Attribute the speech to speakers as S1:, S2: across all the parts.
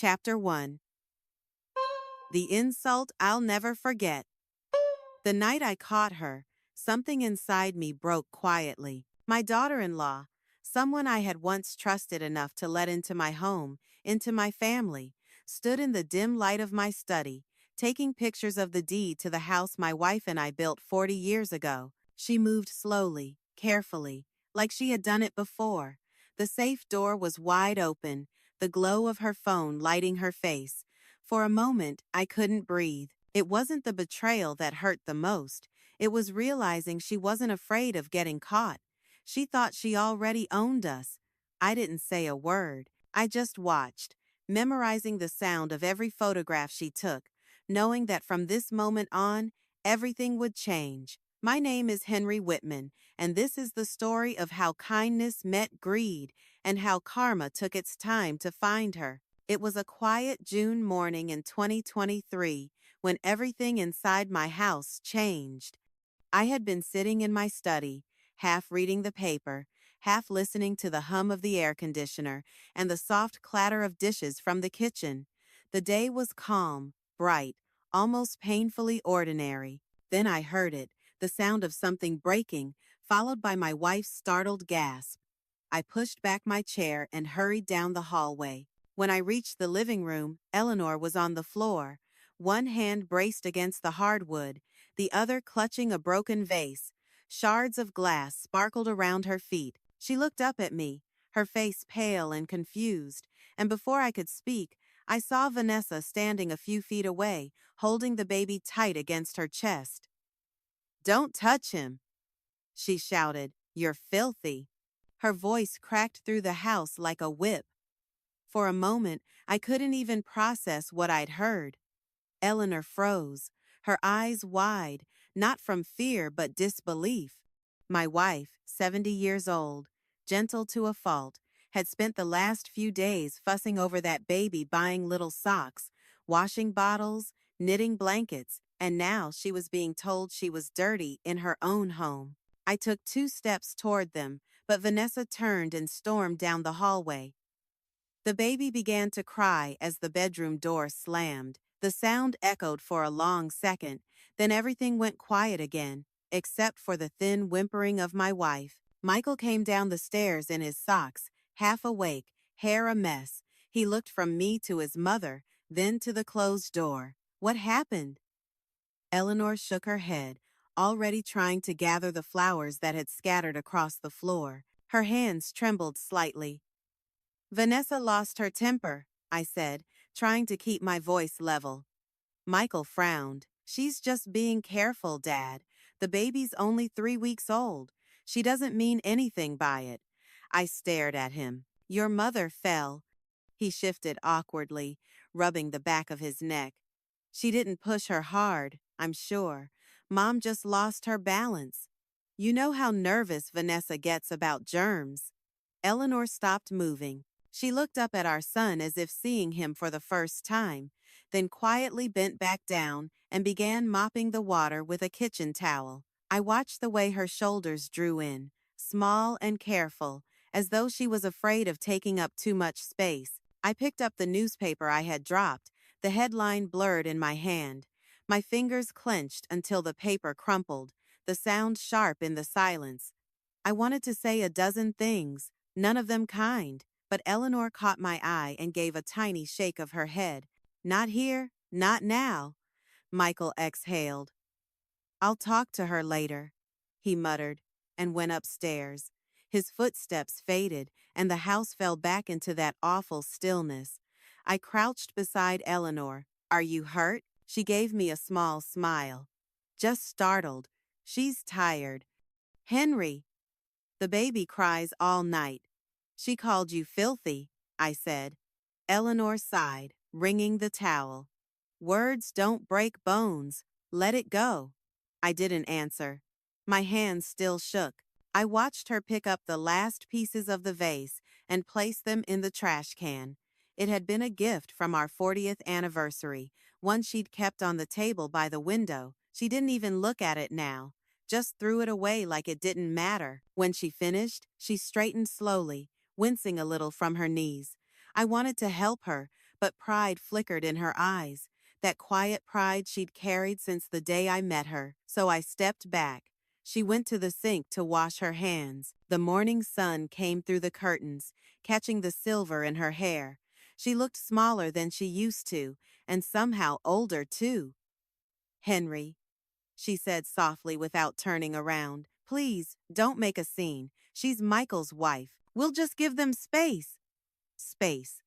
S1: Chapter 1. The insult I'll never forget. The night I caught her, something inside me broke quietly. My daughter-in-law, someone I had once trusted enough to let into my home, into my family, stood in the dim light of my study, taking pictures of the deed to the house my wife and I built 40 years ago. She moved slowly, carefully, like she had done it before. The safe door was wide open, the glow of her phone lighting her face. For a moment, I couldn't breathe. It wasn't the betrayal that hurt the most. It was realizing she wasn't afraid of getting caught. She thought she already owned us. I didn't say a word. I just watched, memorizing the sound of every photograph she took, knowing that from this moment on, everything would change. My name is Henry Whitman, and this is the story of how kindness met greed and how karma took its time to find her. It was a quiet June morning in 2023 when everything inside my house changed. I had been sitting in my study, half reading the paper, half listening to the hum of the air conditioner and the soft clatter of dishes from the kitchen. The day was calm, bright, almost painfully ordinary. Then I heard it, the sound of something breaking, followed by my wife's startled gasp. I pushed back my chair and hurried down the hallway. When I reached the living room, Eleanor was on the floor, one hand braced against the hardwood, the other clutching a broken vase. Shards of glass sparkled around her feet. She looked up at me, her face pale and confused, and before I could speak, I saw Vanessa standing a few feet away, holding the baby tight against her chest. "Don't touch him," she shouted. "You're filthy." Her voice cracked through the house like a whip. For a moment, I couldn't even process what I'd heard. Eleanor froze, her eyes wide, not from fear but disbelief. My wife, 70 years old, gentle to a fault, had spent the last few days fussing over that baby, buying little socks, washing bottles, knitting blankets, and now she was being told she was dirty in her own home. I took 2 steps toward them, but Vanessa turned and stormed down the hallway. The baby began to cry as the bedroom door slammed. The sound echoed for a long second, then everything went quiet again, except for the thin whimpering of my wife. Michael came down the stairs in his socks, half awake, hair a mess. He looked from me to his mother, then to the closed door. "What happened?" Eleanor shook her head, already trying to gather the flowers that had scattered across the floor. Her hands trembled slightly. "Vanessa lost her temper," I said, trying to keep my voice level. Michael frowned. "She's just being careful, Dad. The baby's only 3 weeks old. She doesn't mean anything by it." I stared at him. "Your mother fell." He shifted awkwardly, rubbing the back of his neck. "She didn't push her hard, I'm sure. Mom just lost her balance. You know how nervous Vanessa gets about germs." Eleanor stopped moving. She looked up at our son as if seeing him for the first time, then quietly bent back down and began mopping the water with a kitchen towel. I watched the way her shoulders drew in, small and careful, as though she was afraid of taking up too much space. I picked up the newspaper I had dropped, the headline blurred in my hand. My fingers clenched until the paper crumpled, the sound sharp in the silence. I wanted to say a dozen things, none of them kind. But Eleanor caught my eye and gave a tiny shake of her head. "Not here, not now." Michael exhaled. "I'll talk to her later," he muttered, and went upstairs. His footsteps faded, and the house fell back into that awful stillness. I crouched beside Eleanor. "Are you hurt?" She gave me a small smile. "Just startled. She's tired." "Henry, the baby cries all night." "She called you filthy," I said. Eleanor sighed, wringing the towel. "Words don't break bones. Let it go." I didn't answer. My hands still shook. I watched her pick up the last pieces of the vase and place them in the trash can. It had been a gift from our 40th anniversary, one she'd kept on the table by the window. She didn't even look at it now, just threw it away like it didn't matter. When she finished, she straightened slowly, wincing a little from her knees. I wanted to help her, but pride flickered in her eyes, that quiet pride she'd carried since the day I met her. So I stepped back. She went to the sink to wash her hands. The morning sun came through the curtains, catching the silver in her hair. She looked smaller than she used to, and somehow older too. "Henry," she said softly without turning around, "please, don't make a scene. She's Michael's wife. We'll just give them space." Space.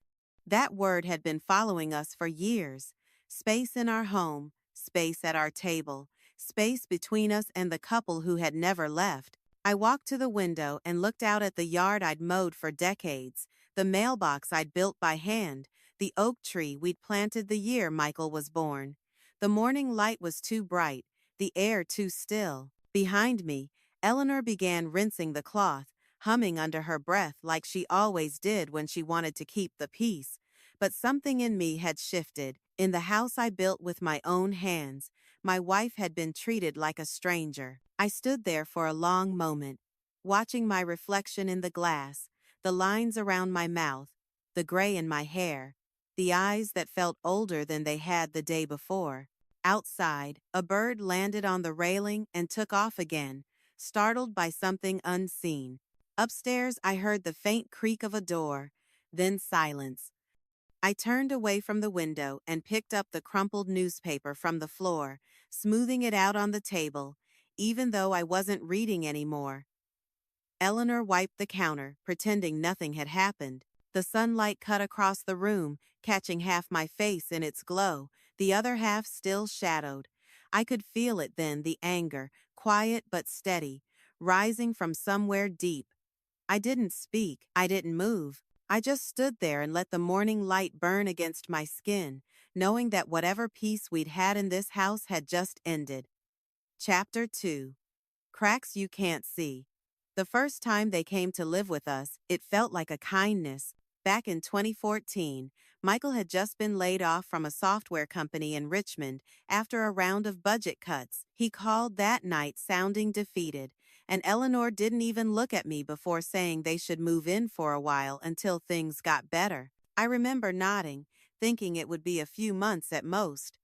S1: That word had been following us for years. Space in our home, space at our table, space between us and the couple who had never left. I walked to the window and looked out at the yard I'd mowed for decades, the mailbox I'd built by hand, the oak tree we'd planted the year Michael was born. The morning light was too bright, the air too still. Behind me, Eleanor began rinsing the cloth, humming under her breath like she always did when she wanted to keep the peace. But something in me had shifted. In the house I built with my own hands, my wife had been treated like a stranger. I stood there for a long moment, watching my reflection in the glass, the lines around my mouth, the gray in my hair, the eyes that felt older than they had the day before. Outside, a bird landed on the railing and took off again, startled by something unseen. Upstairs, I heard the faint creak of a door, then silence. I turned away from the window and picked up the crumpled newspaper from the floor, smoothing it out on the table, even though I wasn't reading anymore. Eleanor wiped the counter, pretending nothing had happened. The sunlight cut across the room, catching half my face in its glow, the other half still shadowed. I could feel it then, the anger, quiet but steady, rising from somewhere deep. I didn't speak, I didn't move. I just stood there and let the morning light burn against my skin, knowing that whatever peace we'd had in this house had just ended. Chapter 2. Cracks You Can't See. The first time they came to live with us, it felt like a kindness. Back in 2014, Michael had just been laid off from a software company in Richmond after a round of budget cuts. He called that night sounding defeated, and Eleanor didn't even look at me before saying they should move in for a while until things got better. I remember nodding, thinking it would be a few months at most.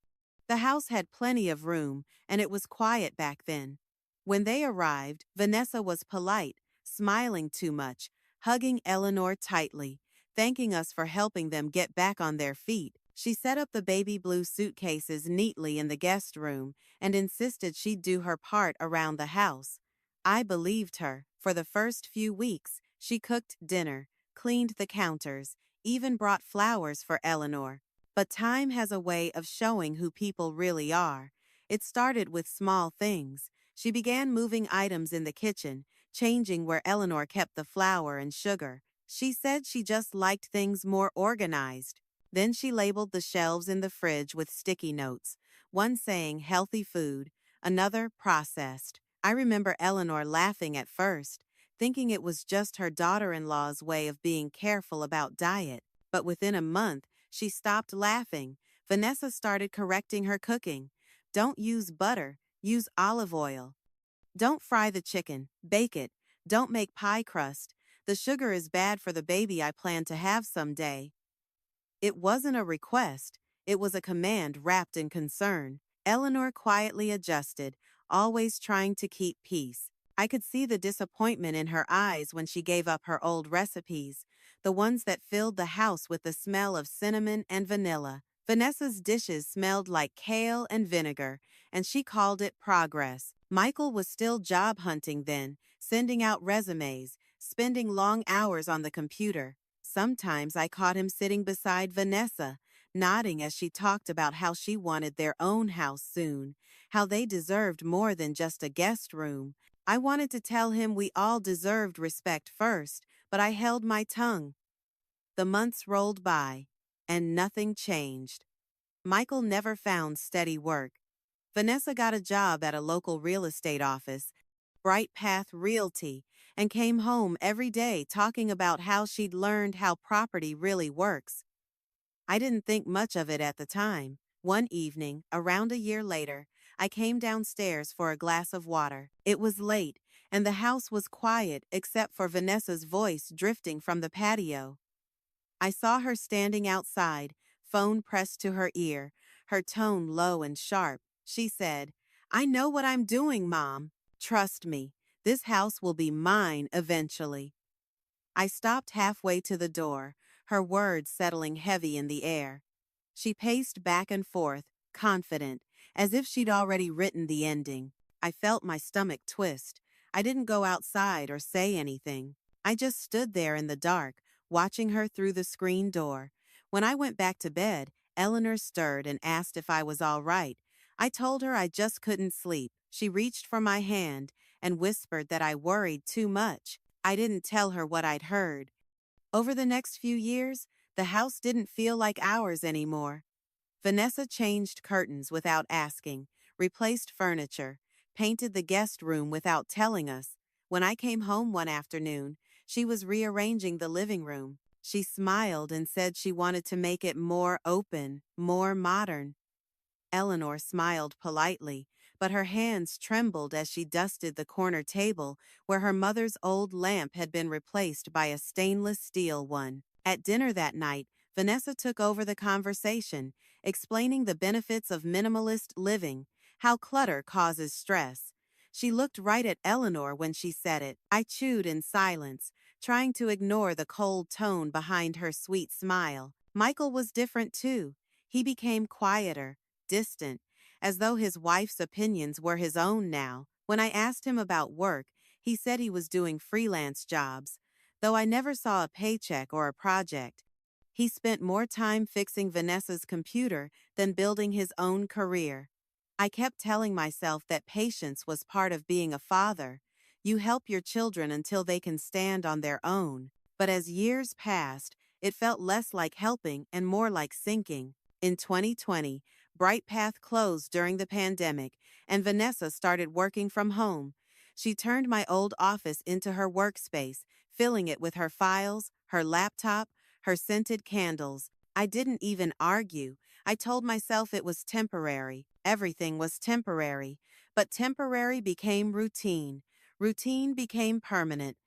S1: The house had plenty of room, and it was quiet back then. When they arrived, Vanessa was polite, smiling too much, hugging Eleanor tightly, thanking us for helping them get back on their feet. She set up the baby blue suitcases neatly in the guest room and insisted she'd do her part around the house. I believed her. For the first few weeks, she cooked dinner, cleaned the counters, even brought flowers for Eleanor. But time has a way of showing who people really are. It started with small things. She began moving items in the kitchen, changing where Eleanor kept the flour and sugar. She said she just liked things more organized. Then she labeled the shelves in the fridge with sticky notes, one saying healthy food, another processed. I remember Eleanor laughing at first, thinking it was just her daughter-in-law's way of being careful about diet. But within a month, she stopped laughing. Vanessa started correcting her cooking. Don't use butter, use olive oil. Don't fry the chicken, bake it. Don't make pie crust. The sugar is bad for the baby I plan to have someday. It wasn't a request, it was a command wrapped in concern. Eleanor quietly adjusted, always trying to keep peace. I could see the disappointment in her eyes when she gave up her old recipes, the ones that filled the house with the smell of cinnamon and vanilla. Vanessa's dishes smelled like kale and vinegar, and she called it progress. Michael was still job hunting then, sending out resumes, spending long hours on the computer. Sometimes I caught him sitting beside Vanessa, nodding as she talked about how she wanted their own house soon, how they deserved more than just a guest room. I wanted to tell him we all deserved respect first, but I held my tongue. The months rolled by, and nothing changed. Michael never found steady work. Vanessa got a job at a local real estate office, Bright Path Realty, and came home every day talking about how she'd learned how property really works. I didn't think much of it at the time. One evening, around a year later, I came downstairs for a glass of water. It was late, and the house was quiet except for Vanessa's voice drifting from the patio. I saw her standing outside, phone pressed to her ear, her tone low and sharp. She said, "I know what I'm doing, Mom. Trust me, this house will be mine eventually." I stopped halfway to the door, her words settling heavy in the air. She paced back and forth, confident, as if she'd already written the ending. I felt my stomach twist. I didn't go outside or say anything. I just stood there in the dark, watching her through the screen door. When I went back to bed, Eleanor stirred and asked if I was all right. I told her I just couldn't sleep. She reached for my hand and whispered that I worried too much. I didn't tell her what I'd heard. Over the next few years, the house didn't feel like ours anymore. Vanessa changed curtains without asking, replaced furniture, painted the guest room without telling us. When I came home one afternoon, she was rearranging the living room. She smiled and said she wanted to make it more open, more modern. Eleanor smiled politely, but her hands trembled as she dusted the corner table where her mother's old lamp had been replaced by a stainless steel one. At dinner that night, Vanessa took over the conversation, explaining the benefits of minimalist living, how clutter causes stress. She looked right at Eleanor when she said it. I chewed in silence, trying to ignore the cold tone behind her sweet smile. Michael was different too. He became quieter, distant, as though his wife's opinions were his own now. When I asked him about work, he said he was doing freelance jobs, though I never saw a paycheck or a project. He spent more time fixing Vanessa's computer than building his own career. I kept telling myself that patience was part of being a father. You help your children until they can stand on their own. But as years passed, it felt less like helping and more like sinking. In 2020, BrightPath closed during the pandemic, and Vanessa started working from home. She turned my old office into her workspace, filling it with her files, her laptop, her scented candles. I didn't even argue. I told myself it was temporary. Everything was temporary. But temporary became routine. Routine became permanent.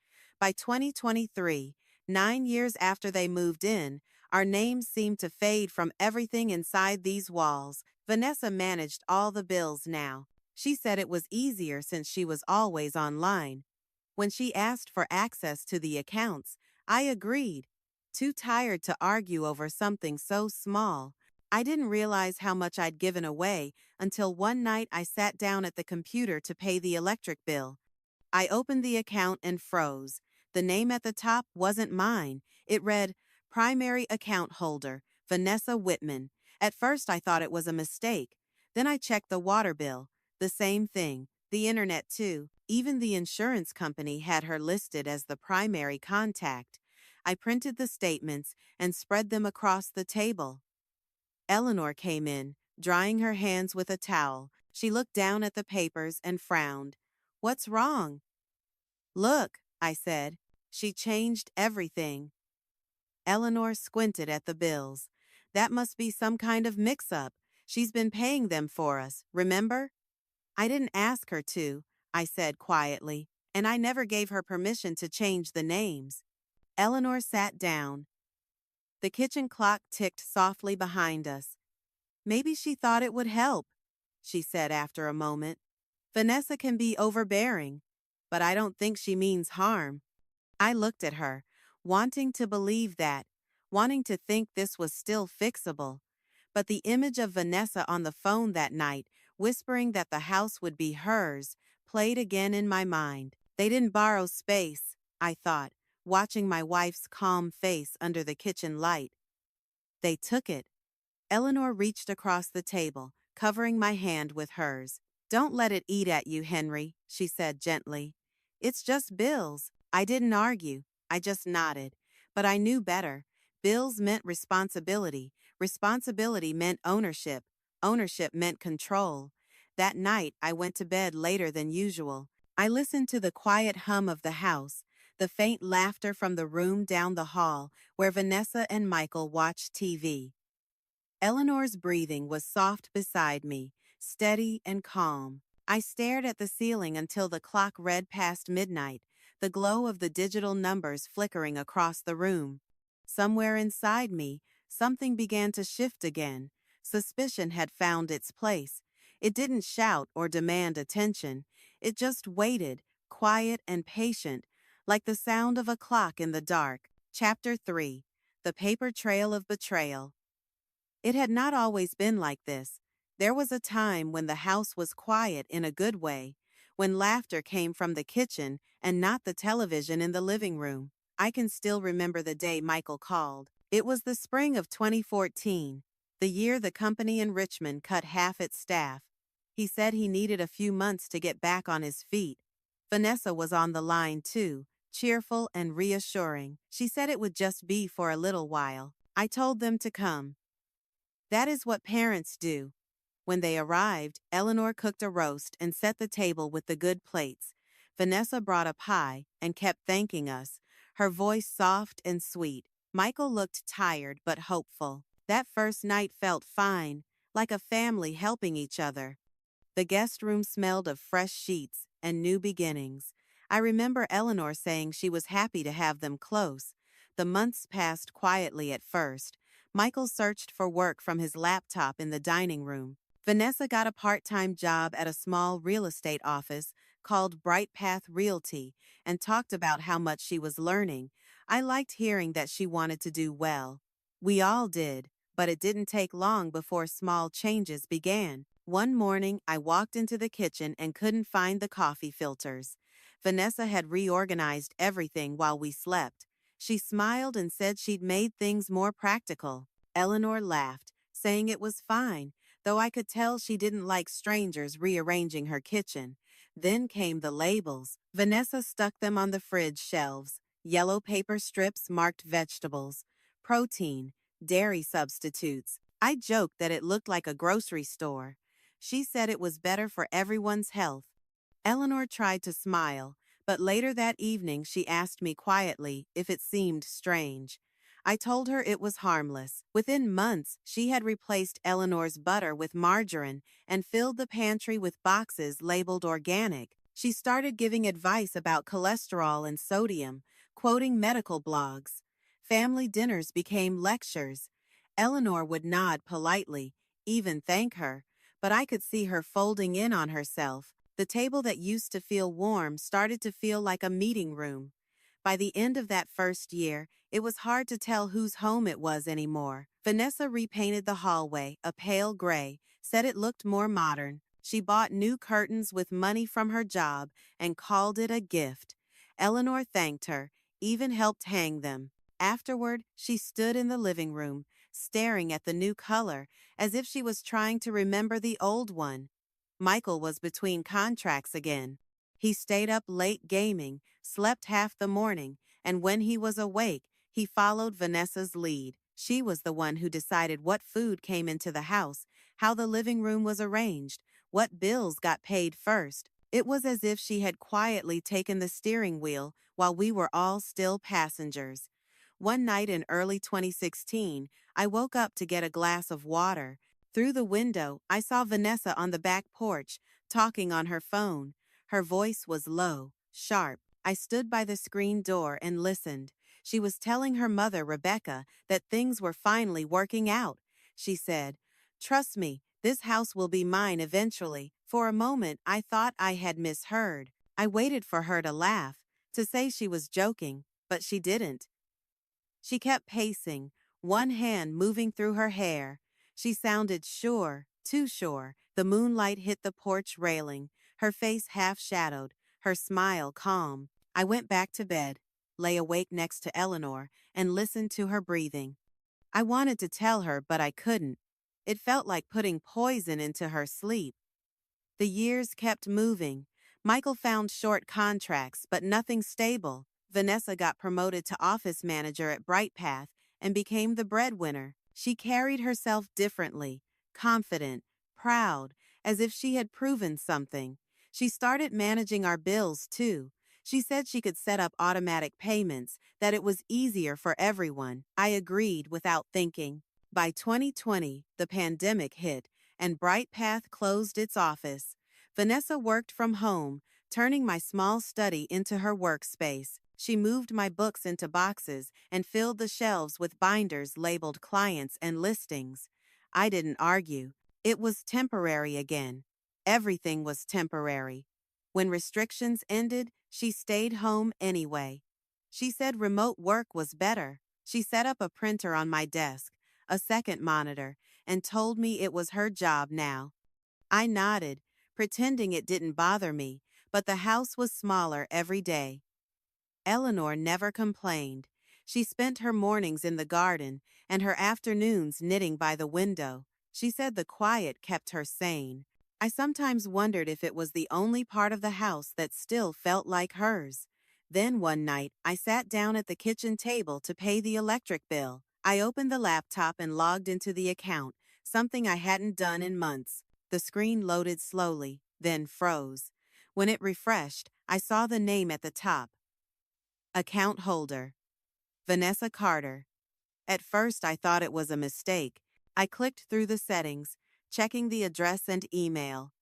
S1: By 2023, 9 years after they moved in, our names seemed to fade from everything inside these walls. Vanessa managed all the bills now. She said it was easier since she was always online. When she asked for access to the accounts, I agreed. Too tired to argue over something so small. I didn't realize how much I'd given away until one night I sat down at the computer to pay the electric bill. I opened the account and froze. The name at the top wasn't mine. It read, Primary Account Holder, Vanessa Whitman. At first I thought it was a mistake. Then I checked the water bill. The same thing. The internet too. Even the insurance company had her listed as the primary contact. I printed the statements and spread them across the table. Eleanor came in, drying her hands with a towel. She looked down at the papers and frowned. "What's wrong?" "Look," I said. She changed everything. Eleanor squinted at the bills. "That must be some kind of mix-up. She's been paying them for us, remember?" "I didn't ask her to," I said quietly, "and I never gave her permission to change the names." Eleanor sat down. The kitchen clock ticked softly behind us. "Maybe she thought it would help," she said after a moment. "Vanessa can be overbearing, but I don't think she means harm." I looked at her, wanting to believe that, wanting to think this was still fixable. But the image of Vanessa on the phone that night, whispering that the house would be hers, played again in my mind. They didn't borrow space, I thought, watching my wife's calm face under the kitchen light. They took it. Eleanor reached across the table, covering my hand with hers. "Don't let it eat at you, Henry," she said gently. "It's just bills." I didn't argue. I just nodded. But I knew better. Bills meant responsibility. Responsibility meant ownership. Ownership meant control. That night, I went to bed later than usual. I listened to the quiet hum of the house, the faint laughter from the room down the hall where Vanessa and Michael watched TV. Eleanor's breathing was soft beside me, steady and calm. I stared at the ceiling until the clock read past midnight, the glow of the digital numbers flickering across the room. Somewhere inside me, something began to shift again. Suspicion had found its place. It didn't shout or demand attention. It just waited, quiet and patient, like the sound of a clock in the dark. Chapter 3. The Paper Trail of Betrayal. It had not always been like this. There was a time when the house was quiet in a good way, when laughter came from the kitchen and not the television in the living room. I can still remember the day Michael called. It was the spring of 2014, the year the company in Richmond cut half its staff. He said he needed a few months to get back on his feet. Vanessa was on the line too, cheerful and reassuring. She said it would just be for a little while. I told them to come. That is what parents do. When they arrived, Eleanor cooked a roast and set the table with the good plates. Vanessa brought a pie and kept thanking us, her voice soft and sweet. Michael looked tired but hopeful. That first night felt fine, like a family helping each other. The guest room smelled of fresh sheets and new beginnings. I remember Eleanor saying she was happy to have them close. The months passed quietly at first. Michael searched for work from his laptop in the dining room. Vanessa got a part-time job at a small real estate office called Bright Path Realty and talked about how much she was learning. I liked hearing that she wanted to do well. We all did, but it didn't take long before small changes began. One morning, I walked into the kitchen and couldn't find the coffee filters. Vanessa had reorganized everything while we slept. She smiled and said she'd made things more practical. Eleanor laughed, saying it was fine, though I could tell she didn't like strangers rearranging her kitchen. Then came the labels. Vanessa stuck them on the fridge shelves. Yellow paper strips marked vegetables, protein, dairy substitutes. I joked that it looked like a grocery store. She said it was better for everyone's health. Eleanor tried to smile, but later that evening she asked me quietly if it seemed strange. I told her it was harmless. Within months, she had replaced Eleanor's butter with margarine and filled the pantry with boxes labeled organic. She started giving advice about cholesterol and sodium, quoting medical blogs. Family dinners became lectures. Eleanor would nod politely, even thank her, but I could see her folding in on herself. The table that used to feel warm started to feel like a meeting room. By the end of that first year, it was hard to tell whose home it was anymore. Vanessa repainted the hallway, a pale gray, said it looked more modern. She bought new curtains with money from her job and called it a gift. Eleanor thanked her, even helped hang them. Afterward, she stood in the living room, staring at the new color, as if she was trying to remember the old one. Michael was between contracts again. He stayed up late gaming, slept half the morning, and when he was awake, he followed Vanessa's lead. She was the one who decided what food came into the house, how the living room was arranged, what bills got paid first. It was as if she had quietly taken the steering wheel while we were all still passengers. One night in early 2016, I woke up to get a glass of water. Through the window, I saw Vanessa on the back porch, talking on her phone. Her voice was low, sharp. I stood by the screen door and listened. She was telling her mother, Rebecca, that things were finally working out. She said, "Trust me, this house will be mine eventually." For a moment, I thought I had misheard. I waited for her to laugh, to say she was joking, but she didn't. She kept pacing, one hand moving through her hair. She sounded sure, too sure. The moonlight hit the porch railing, her face half-shadowed, her smile calm. I went back to bed, lay awake next to Eleanor, and listened to her breathing. I wanted to tell her, but I couldn't. It felt like putting poison into her sleep. The years kept moving. Michael found short contracts, but nothing stable. Vanessa got promoted to office manager at Bright Path and became the breadwinner. She carried herself differently, confident, proud, as if she had proven something. She started managing our bills, too. She said she could set up automatic payments, that it was easier for everyone. I agreed without thinking. By 2020, the pandemic hit, and Bright Path closed its office. Vanessa worked from home, turning my small study into her workspace. She moved my books into boxes and filled the shelves with binders labeled clients and listings. I didn't argue. It was temporary again. Everything was temporary. When restrictions ended, she stayed home anyway. She said remote work was better. She set up a printer on my desk, a second monitor, and told me it was her job now. I nodded, pretending it didn't bother me, but the house was smaller every day. Eleanor never complained. She spent her mornings in the garden and her afternoons knitting by the window. She said the quiet kept her sane. I sometimes wondered if it was the only part of the house that still felt like hers. Then one night, I sat down at the kitchen table to pay the electric bill. I opened the laptop and logged into the account, something I hadn't done in months. The screen loaded slowly, then froze. When it refreshed, I saw the name at the top. Account holder. Vanessa Carter. At first I thought it was a mistake. I clicked through the settings, checking the address and email.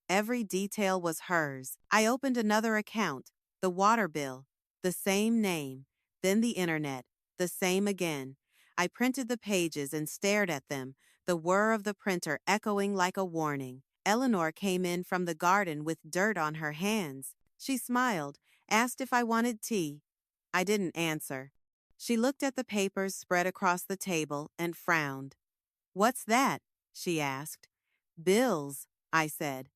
S1: Every detail was hers. I opened another account, the water bill, the same name, then the internet, the same again. I printed the pages and stared at them, the whir of the printer echoing like a warning. Eleanor came in from the garden with dirt on her hands. She smiled, asked if I wanted tea. I didn't answer. She looked at the papers spread across the table and frowned. "What's that?" she asked. "Bills," I said.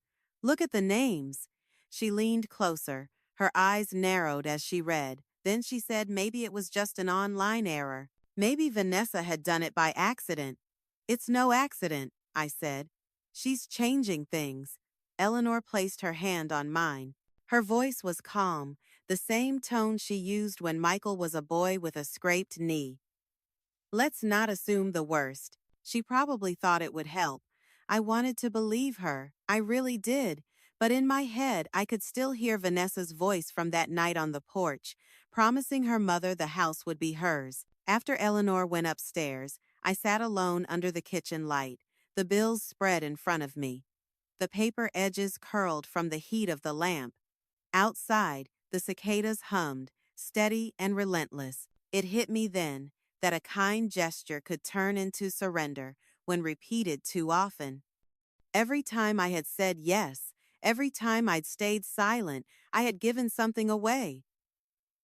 S1: "Look at the names." She leaned closer, her eyes narrowed as she read. Then she said maybe it was just an online error. Maybe Vanessa had done it by accident. "It's no accident," I said. "She's changing things." Eleanor placed her hand on mine. Her voice was calm, the same tone she used when Michael was a boy with a scraped knee. "Let's not assume the worst. She probably thought it would help." I wanted to believe her. I really did. But in my head, I could still hear Vanessa's voice from that night on the porch, promising her mother the house would be hers. After Eleanor went upstairs, I sat alone under the kitchen light, the bills spread in front of me. The paper edges curled from the heat of the lamp. Outside, the cicadas hummed, steady and relentless. It hit me then that a kind gesture could turn into surrender when repeated too often. Every time I had said yes, every time I'd stayed silent, I had given something away.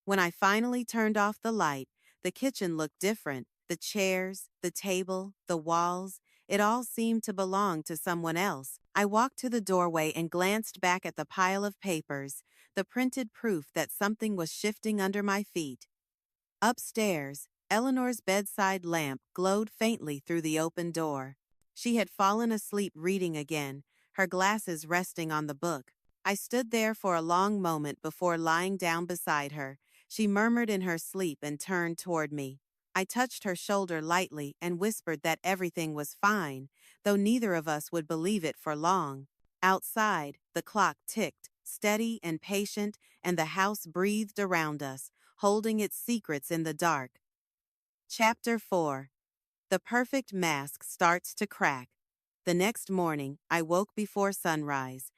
S1: When I finally turned off the light, the kitchen looked different. The chairs, the table, the walls, it all seemed to belong to someone else. I walked to the doorway and glanced back at the pile of papers, the printed proof that something was shifting under my feet. Upstairs, Eleanor's bedside lamp glowed faintly through the open door. She had fallen asleep reading again, her glasses resting on the book. I stood there for a long moment before lying down beside her. She murmured in her sleep and turned toward me. I touched her shoulder lightly and whispered that everything was fine, though neither of us would believe it for long. Outside, the clock ticked, steady and patient, and the house breathed around us, holding its secrets in the dark. Chapter 4. The perfect mask starts to crack. The next morning, I woke before sunrise.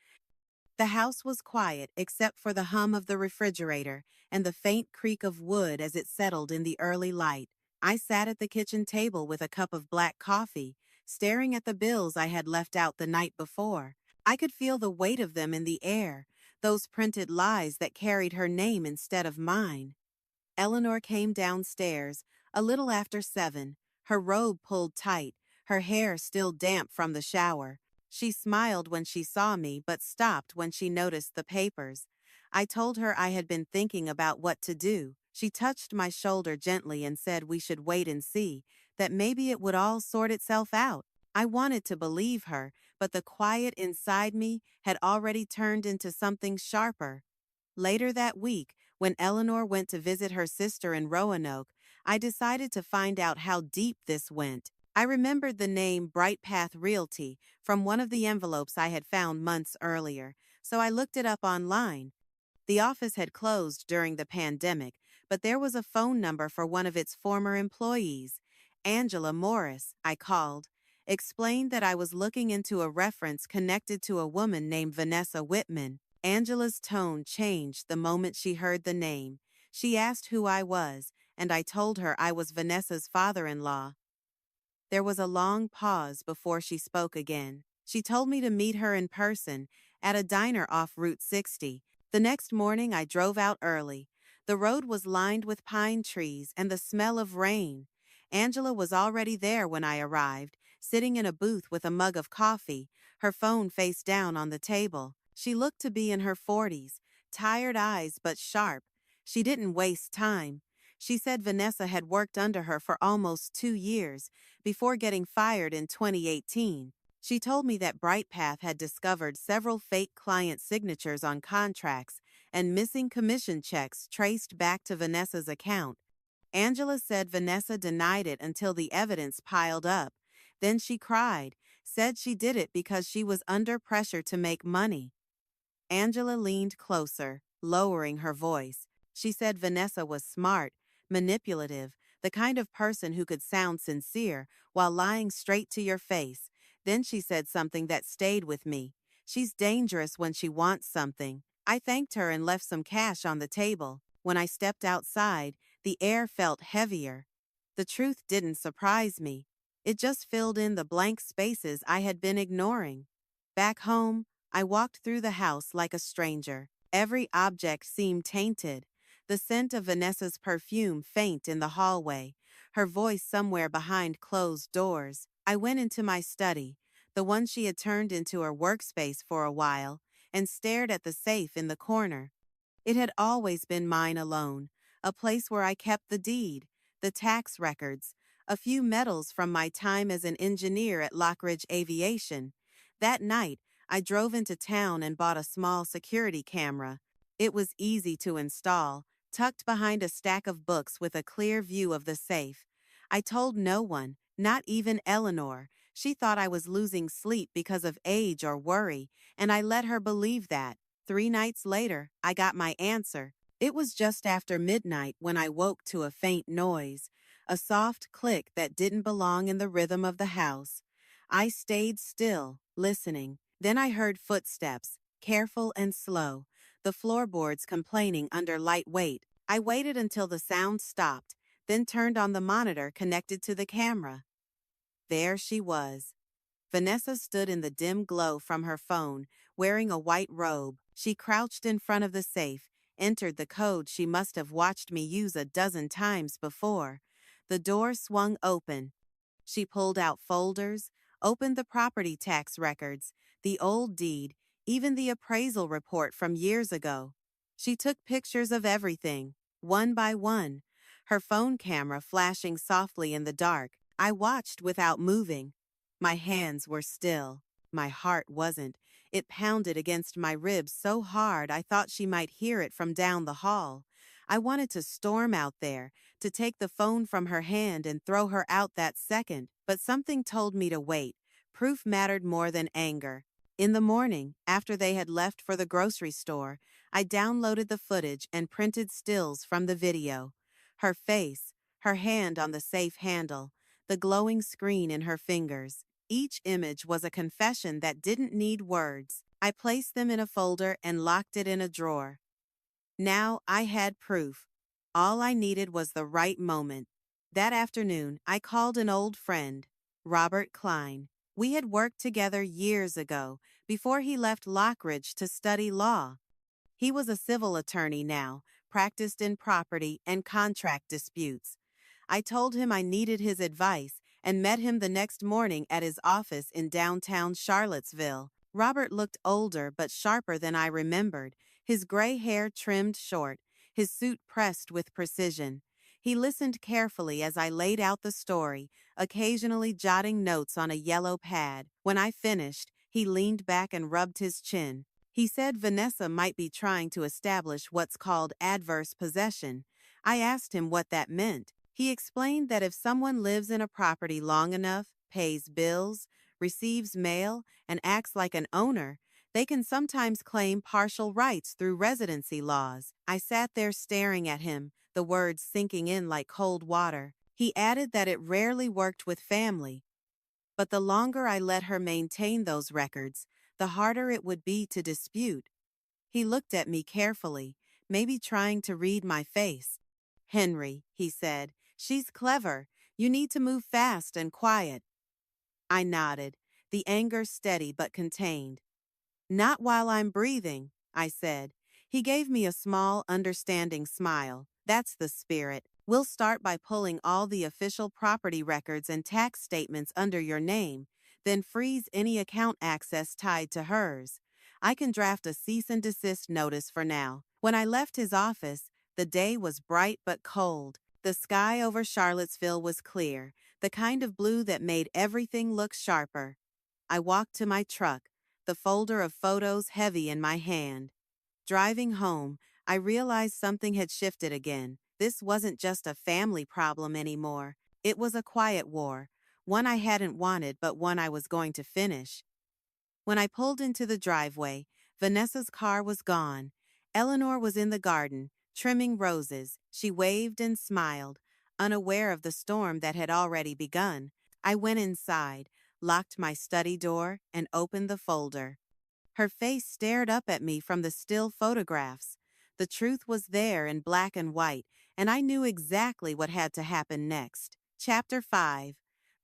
S1: The house was quiet except for the hum of the refrigerator and the faint creak of wood as it settled in the early light. I sat at the kitchen table with a cup of black coffee, staring at the bills I had left out the night before. I could feel the weight of them in the air, those printed lies that carried her name instead of mine. Eleanor came downstairs, a little after 7, her robe pulled tight, her hair still damp from the shower. She smiled when she saw me but stopped when she noticed the papers. I told her I had been thinking about what to do. She touched my shoulder gently and said we should wait and see, that maybe it would all sort itself out. I wanted to believe her, but the quiet inside me had already turned into something sharper. Later that week, when Eleanor went to visit her sister in Roanoke, I decided to find out how deep this went. I remembered the name Bright Path Realty from one of the envelopes I had found months earlier, so I looked it up online. The office had closed during the pandemic, but there was a phone number for one of its former employees. Angela Morris, I called, explained that I was looking into a reference connected to a woman named Vanessa Whitman. Angela's tone changed the moment she heard the name. She asked who I was, and I told her I was Vanessa's father-in-law. There was a long pause before she spoke again. She told me to meet her in person at a diner off Route 60. The next morning, I drove out early. The road was lined with pine trees and the smell of rain. Angela was already there when I arrived, sitting in a booth with a mug of coffee, her phone face down on the table. She looked to be in her 40s, tired eyes but sharp. She didn't waste time. She said Vanessa had worked under her for almost 2 years before getting fired in 2018. She told me that BrightPath had discovered several fake client signatures on contracts and missing commission checks traced back to Vanessa's account. Angela said Vanessa denied it until the evidence piled up. Then she cried, said she did it because she was under pressure to make money. Angela leaned closer, lowering her voice. She said Vanessa was smart, manipulative, the kind of person who could sound sincere while lying straight to your face. Then she said something that stayed with me. She's dangerous when she wants something. I thanked her and left some cash on the table. When I stepped outside, the air felt heavier. The truth didn't surprise me. It just filled in the blank spaces I had been ignoring. Back home, I walked through the house like a stranger. Every object seemed tainted. The scent of Vanessa's perfume faint in the hallway, her voice somewhere behind closed doors. I went into my study, the one she had turned into her workspace for a while, and stared at the safe in the corner. It had always been mine alone, a place where I kept the deed, the tax records, a few medals from my time as an engineer at Lockridge Aviation. That night, I drove into town and bought a small security camera. It was easy to install, tucked behind a stack of books with a clear view of the safe. I told no one, not even Eleanor. She thought I was losing sleep because of age or worry, and I let her believe that. 3 nights later, I got my answer. It was just after midnight when I woke to a faint noise, a soft click that didn't belong in the rhythm of the house. I stayed still, listening. Then I heard footsteps, careful and slow, the floorboards complaining under light weight. I waited until the sound stopped, then turned on the monitor connected to the camera. There she was. Vanessa stood in the dim glow from her phone, wearing a white robe. She crouched in front of the safe, entered the code she must have watched me use a dozen times before. The door swung open. She pulled out folders, opened the property tax records, the old deed, even the appraisal report from years ago. She took pictures of everything, one by one, her phone camera flashing softly in the dark. I watched without moving. My hands were still. My heart wasn't. It pounded against my ribs so hard I thought she might hear it from down the hall. I wanted to storm out there, to take the phone from her hand and throw her out that second, but something told me to wait. Proof mattered more than anger. In the morning, after they had left for the grocery store, I downloaded the footage and printed stills from the video. Her face, her hand on the safe handle, the glowing screen in her fingers. Each image was a confession that didn't need words. I placed them in a folder and locked it in a drawer. Now I had proof. All I needed was the right moment. That afternoon, I called an old friend, Robert Klein. We had worked together years ago, before he left Lockridge to study law. He was a civil attorney now, practiced in property and contract disputes. I told him I needed his advice and met him the next morning at his office in downtown Charlottesville. Robert looked older but sharper than I remembered, his gray hair trimmed short, his suit pressed with precision. He listened carefully as I laid out the story, occasionally jotting notes on a yellow pad. When I finished, he leaned back and rubbed his chin. He said Vanessa might be trying to establish what's called adverse possession. I asked him what that meant. He explained that if someone lives in a property long enough, pays bills, receives mail, and acts like an owner, they can sometimes claim partial rights through residency laws. I sat there staring at him, the words sinking in like cold water. He added that it rarely worked with family, but the longer I let her maintain those records, the harder it would be to dispute. He looked at me carefully, maybe trying to read my face. Henry, he said, she's clever. You need to move fast and quiet. I nodded, the anger steady but contained. Not while I'm breathing, I said. He gave me a small, understanding smile. That's the spirit. We'll start by pulling all the official property records and tax statements under your name, then freeze any account access tied to hers. I can draft a cease and desist notice for now. When I left his office, the day was bright but cold. The sky over Charlottesville was clear, the kind of blue that made everything look sharper. I walked to my truck, the folder of photos heavy in my hand. Driving home, I realized something had shifted again. This wasn't just a family problem anymore. It was a quiet war, one I hadn't wanted but one I was going to finish. When I pulled into the driveway, Vanessa's car was gone. Eleanor was in the garden, trimming roses. She waved and smiled, unaware of the storm that had already begun. I went inside, locked my study door, and opened the folder. Her face stared up at me from the still photographs. The truth was there in black and white, and I knew exactly what had to happen next. Chapter 5.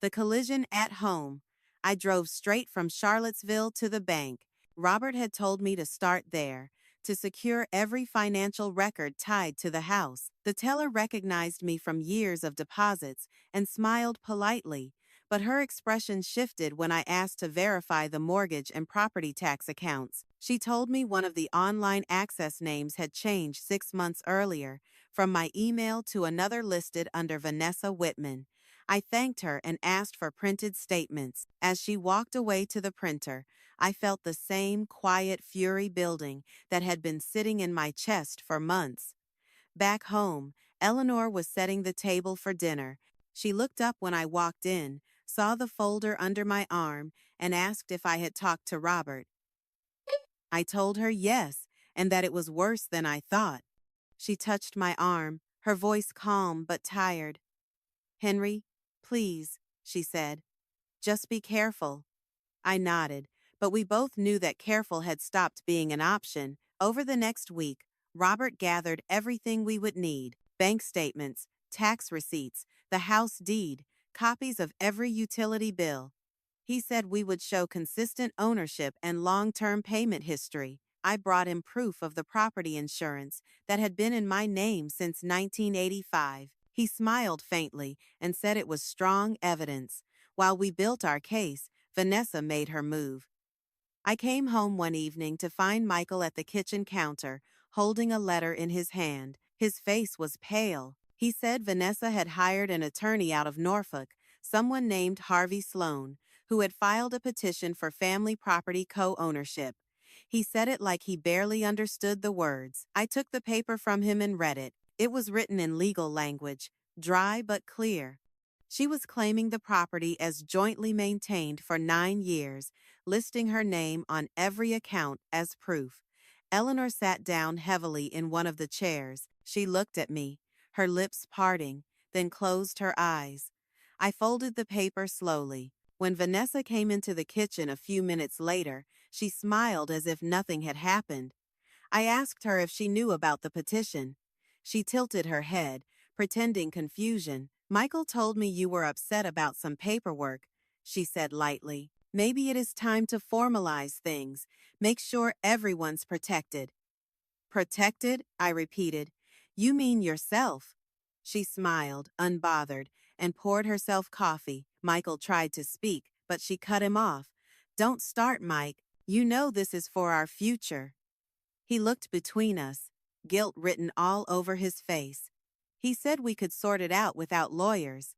S1: The Collision at Home. I drove straight from Charlottesville to the bank. Robert had told me to start there, to secure every financial record tied to the house. The teller recognized me from years of deposits and smiled politely, but her expression shifted when I asked to verify the mortgage and property tax accounts. She told me one of the online access names had changed 6 months earlier, from my email to another listed under Vanessa Whitman. I thanked her and asked for printed statements. As she walked away to the printer, I felt the same quiet fury building that had been sitting in my chest for months. Back home, Eleanor was setting the table for dinner. She looked up when I walked in, saw the folder under my arm, and asked if I had talked to Robert. I told her yes, and that it was worse than I thought. She touched my arm, her voice calm but tired. "Henry, please," she said. "Just be careful." I nodded, but we both knew that careful had stopped being an option. Over the next week, Robert gathered everything we would need: bank statements, tax receipts, the house deed, copies of every utility bill. He said we would show consistent ownership and long-term payment history. I brought him proof of the property insurance that had been in my name since 1985. He smiled faintly and said it was strong evidence. While we built our case, Vanessa made her move. I came home one evening to find Michael at the kitchen counter, holding a letter in his hand. His face was pale. He said Vanessa had hired an attorney out of Norfolk, someone named Harvey Sloan, who had filed a petition for family property co-ownership. He said it like he barely understood the words. I took the paper from him and read it. It was written in legal language, dry but clear. She was claiming the property as jointly maintained for 9 years, listing her name on every account as proof. Eleanor sat down heavily in one of the chairs. She looked at me, her lips parting, then closed her eyes. I folded the paper slowly. When Vanessa came into the kitchen a few minutes later, she smiled as if nothing had happened. I asked her if she knew about the petition. She tilted her head, pretending confusion. "Michael told me you were upset about some paperwork," she said lightly. "Maybe it is time to formalize things. Make sure everyone's protected." "Protected?" I repeated. "You mean yourself?" She smiled, unbothered, and poured herself coffee. Michael tried to speak, but she cut him off. "Don't start, Mike. You know this is for our future." He looked between us, guilt written all over his face. He said we could sort it out without lawyers.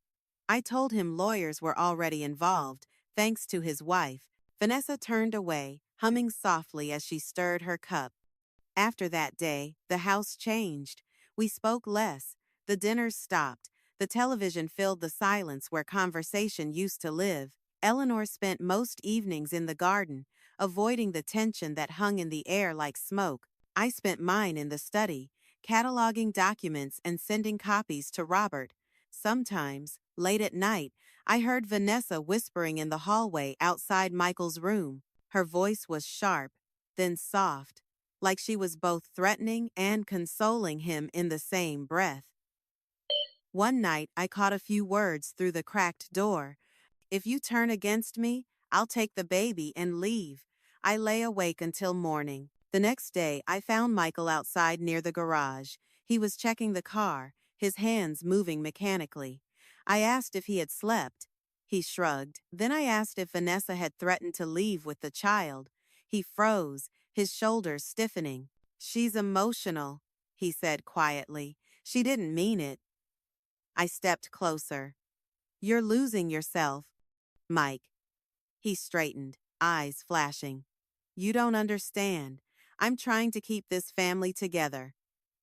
S1: I told him lawyers were already involved, thanks to his wife. Vanessa turned away, humming softly as she stirred her cup. After that day, the house changed. We spoke less. The dinners stopped. The television filled the silence where conversation used to live. Eleanor spent most evenings in the garden, avoiding the tension that hung in the air like smoke. I spent mine in the study, cataloging documents and sending copies to Robert. Sometimes, late at night, I heard Vanessa whispering in the hallway outside Michael's room. Her voice was sharp, then soft. like she was both threatening and consoling him in the same breath. One night, I caught a few words through the cracked door. "If you turn against me, I'll take the baby and leave." I lay awake until morning. The next day, I found Michael outside near the garage. He was checking the car, his hands moving mechanically. I asked if he had slept. He shrugged. Then I asked if Vanessa had threatened to leave with the child. He froze, his shoulders stiffening. "She's emotional," he said quietly. "She didn't mean it." I stepped closer. "You're losing yourself, Mike." He straightened, eyes flashing. "You don't understand. I'm trying to keep this family together."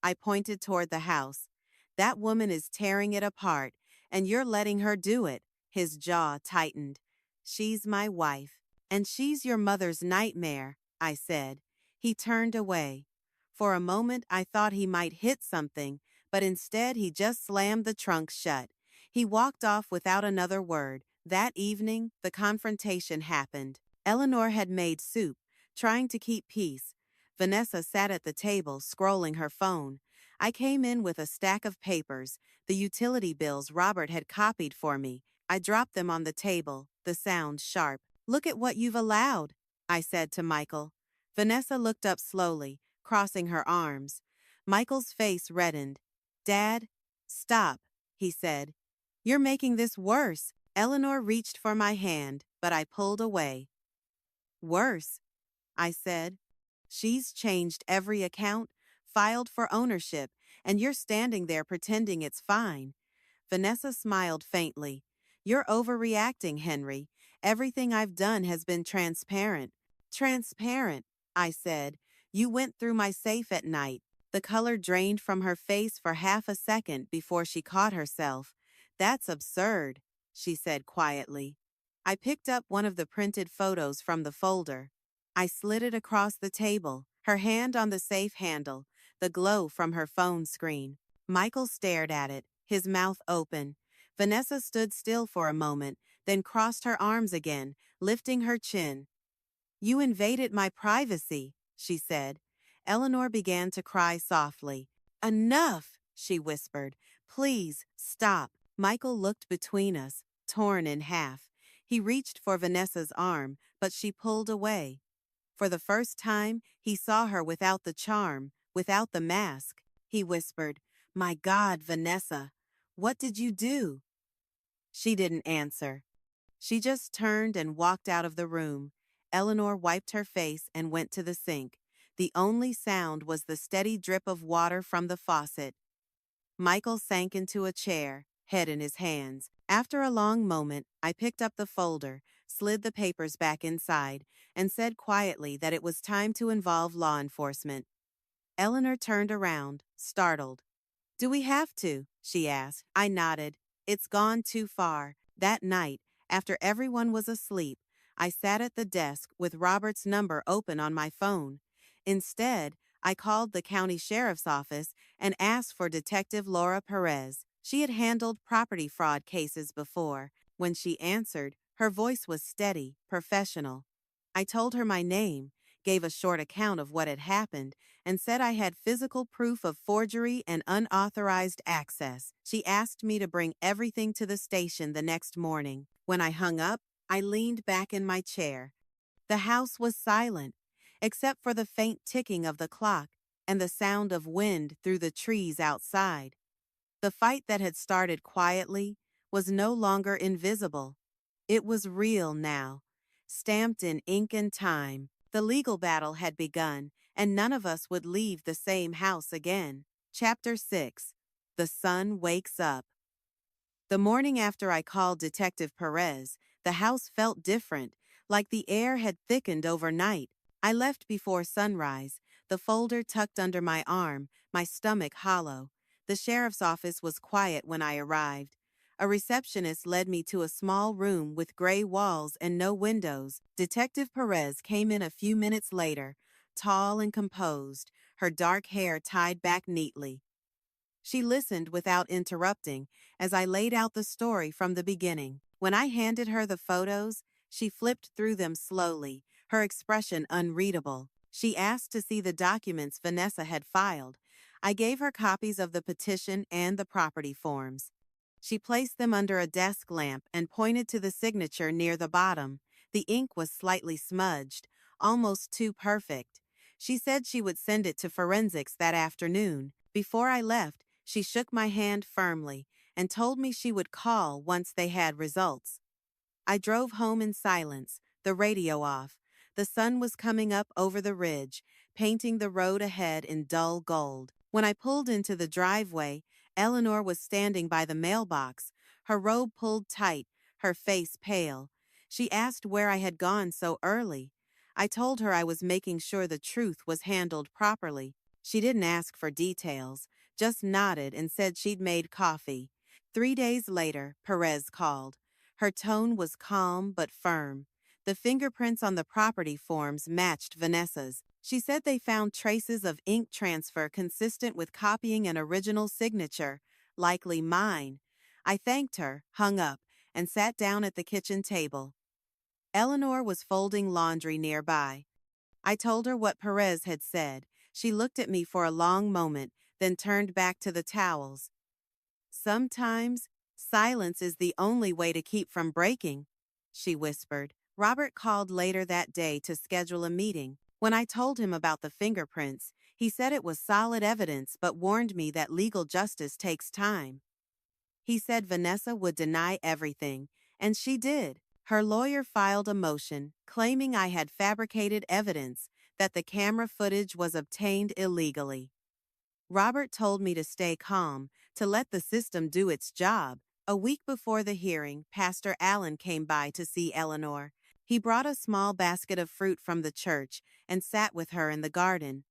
S1: I pointed toward the house. "That woman is tearing it apart, and you're letting her do it." His jaw tightened. "She's my wife, and she's your mother's nightmare," I said. He turned away. For a moment, I thought he might hit something, but instead he just slammed the trunk shut. He walked off without another word. That evening, the confrontation happened. Eleanor had made soup, trying to keep peace. Vanessa sat at the table, scrolling her phone. I came in with a stack of papers, the utility bills Robert had copied for me. I dropped them on the table, the sound sharp. "Look at what you've allowed," I said to Michael. Vanessa looked up slowly, crossing her arms. Michael's face reddened. "Dad, stop," he said. "You're making this worse." Eleanor reached for my hand, but I pulled away. "Worse," I said. "She's changed every account, filed for ownership, and you're standing there pretending it's fine." Vanessa smiled faintly. "You're overreacting, Henry. Everything I've done has been transparent." "Transparent," I said. "You went through my safe at night." The color drained from her face for half a second before she caught herself. "That's absurd," she said quietly. I picked up one of the printed photos from the folder. I slid it across the table, her hand on the safe handle, the glow from her phone screen. Michael stared at it, his mouth open. Vanessa stood still for a moment, then crossed her arms again, lifting her chin. "You invaded my privacy," she said. Eleanor began to cry softly. "Enough," she whispered. "Please, stop." Michael looked between us, torn in half. He reached for Vanessa's arm, but she pulled away. For the first time, he saw her without the charm, without the mask. He whispered, "My God, Vanessa, what did you do?" She didn't answer. She just turned and walked out of the room. Eleanor wiped her face and went to the sink. The only sound was the steady drip of water from the faucet. Michael sank into a chair, head in his hands. After a long moment, I picked up the folder, slid the papers back inside, and said quietly that it was time to involve law enforcement. Eleanor turned around, startled. "Do we have to?" she asked. I nodded. "It's gone too far." That night, after everyone was asleep, I sat at the desk with Robert's number open on my phone. Instead, I called the county sheriff's office and asked for Detective Laura Perez. She had handled property fraud cases before. When she answered, her voice was steady, professional. I told her my name, gave a short account of what had happened, and said I had physical proof of forgery and unauthorized access. She asked me to bring everything to the station the next morning. When I hung up, I leaned back in my chair. The house was silent, except for the faint ticking of the clock and the sound of wind through the trees outside. The fight that had started quietly was no longer invisible. It was real now, stamped in ink and time. The legal battle had begun, and none of us would leave the same house again. Chapter 6. The Sun Wakes Up. The morning after I called Detective Perez, the house felt different, like the air had thickened overnight. I left before sunrise, the folder tucked under my arm, my stomach hollow. The sheriff's office was quiet when I arrived. A receptionist led me to a small room with gray walls and no windows. Detective Perez came in a few minutes later, tall and composed, her dark hair tied back neatly. She listened without interrupting as I laid out the story from the beginning. When I handed her the photos, she flipped through them slowly, her expression unreadable. She asked to see the documents Vanessa had filed. I gave her copies of the petition and the property forms. She placed them under a desk lamp and pointed to the signature near the bottom. The ink was slightly smudged, almost too perfect. She said she would send it to forensics that afternoon. Before I left, she shook my hand firmly and told me she would call once they had results. I drove home in silence, the radio off. The sun was coming up over the ridge, painting the road ahead in dull gold. When I pulled into the driveway, Eleanor was standing by the mailbox, her robe pulled tight, her face pale. She asked where I had gone so early. I told her I was making sure the truth was handled properly. She didn't ask for details, just nodded and said she'd made coffee. 3 days later, Perez called. Her tone was calm but firm. The fingerprints on the property forms matched Vanessa's. She said they found traces of ink transfer consistent with copying an original signature, likely mine. I thanked her, hung up, and sat down at the kitchen table. Eleanor was folding laundry nearby. I told her what Perez had said. She looked at me for a long moment, then turned back to the towels. Sometimes, silence is the only way to keep from breaking, she whispered. Robert called later that day to schedule a meeting. When I told him about the fingerprints, he said it was solid evidence but warned me that legal justice takes time. He said Vanessa would deny everything, and she did. Her lawyer filed a motion claiming I had fabricated evidence that the camera footage was obtained illegally. Robert told me to stay calm, to let the system do its job. A week before the hearing, Pastor Allen came by to see Eleanor. He brought a small basket of fruit from the church and sat with her in the garden.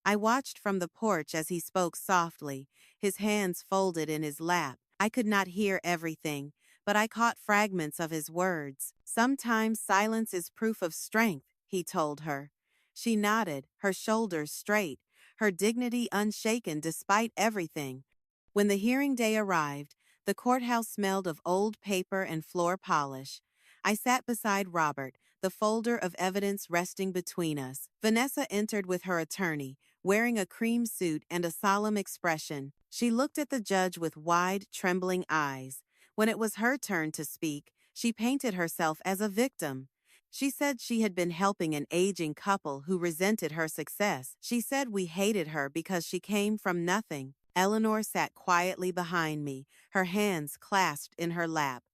S1: I watched from the porch as he spoke softly, his hands folded in his lap. I could not hear everything, but I caught fragments of his words. Sometimes silence is proof of strength, he told her. She nodded, her shoulders straight, her dignity unshaken despite everything. When the hearing day arrived, the courthouse smelled of old paper and floor polish. I sat beside Robert, the folder of evidence resting between us. Vanessa entered with her attorney, wearing a cream suit and a solemn expression. She looked at the judge with wide, trembling eyes. When it was her turn to speak, she painted herself as a victim. She said she had been helping an aging couple who resented her success. She said we hated her because she came from nothing. Eleanor sat quietly behind me, her hands clasped in her lap.